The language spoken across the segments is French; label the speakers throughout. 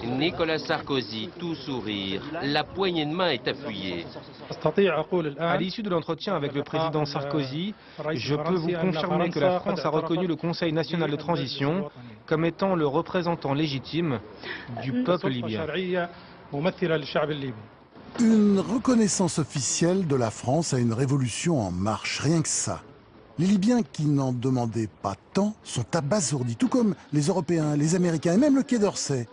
Speaker 1: Nicolas Sarkozy, tout sourire, la poignée de main est appuyée.
Speaker 2: À l'issue de l'entretien avec le président Sarkozy, je peux vous confirmer que la France a reconnu le Conseil national de transition comme étant le représentant légitime du peuple libyen.
Speaker 3: Une reconnaissance officielle de la France à une révolution en marche, rien que ça. Les Libyens qui n'en demandaient pas tant sont abasourdis, tout comme les Européens, les Américains et même le Quai d'Orsay,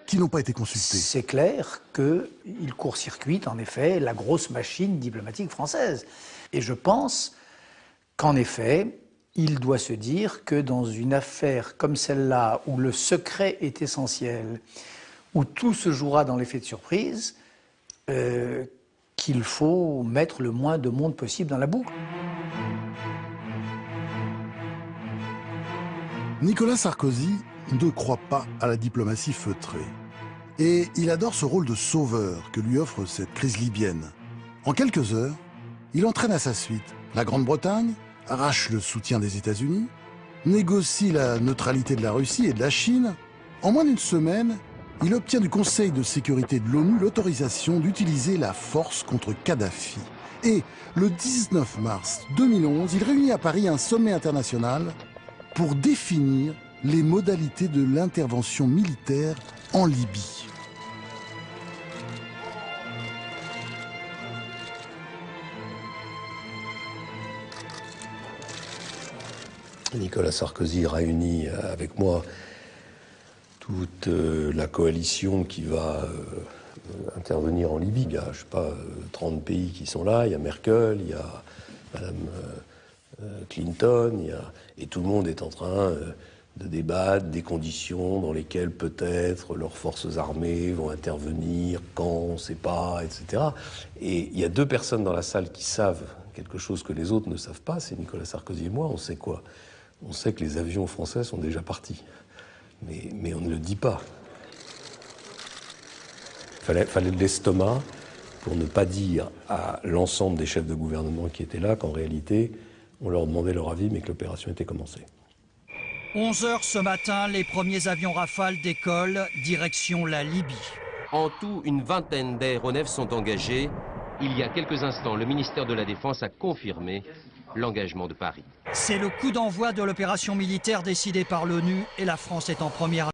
Speaker 3: qui n'ont pas été consultés.
Speaker 4: C'est clair qu'il court-circuite en effet la grosse machine diplomatique française. Et je pense qu'en effet, il doit se dire que dans une affaire comme celle-là, où le secret est essentiel, où tout se jouera dans l'effet de surprise, qu'il faut mettre le moins de monde possible dans la boucle.
Speaker 3: Nicolas Sarkozy ne croit pas à la diplomatie feutrée. Et il adore ce rôle de sauveur que lui offre cette crise libyenne. En quelques heures, il entraîne à sa suite la Grande-Bretagne, arrache le soutien des États-Unis, négocie la neutralité de la Russie et de la Chine. En moins d'une semaine, il obtient du Conseil de sécurité de l'ONU l'autorisation d'utiliser la force contre Kadhafi. Et le 19 mars 2011, il réunit à Paris un sommet international pour définir les modalités de l'intervention militaire en Libye.
Speaker 5: Nicolas Sarkozy réunit avec moi toute la coalition qui va intervenir en Libye. Il y a, je sais pas, 30 pays qui sont là, il y a Merkel, il y a Madame Clinton, et tout le monde est en train de débattre des conditions dans lesquelles peut-être leurs forces armées vont intervenir, quand, on ne sait pas, etc. Et il y a deux personnes dans la salle qui savent quelque chose que les autres ne savent pas, c'est Nicolas Sarkozy et moi. On sait quoi? On sait que les avions français sont déjà partis. Mais on ne le dit pas. Fallait de l'estomac pour ne pas dire à l'ensemble des chefs de gouvernement qui étaient là qu'en réalité, on leur demandait leur avis, mais que l'opération était commencée.
Speaker 6: 11 h ce matin, les premiers avions Rafale décollent, direction la Libye.
Speaker 1: En tout, une vingtaine d'aéronefs sont engagés. Il y a quelques instants, le ministère de la Défense a confirmé l'engagement de Paris.
Speaker 6: C'est le coup d'envoi de l'opération militaire décidée par l'ONU et la France est en première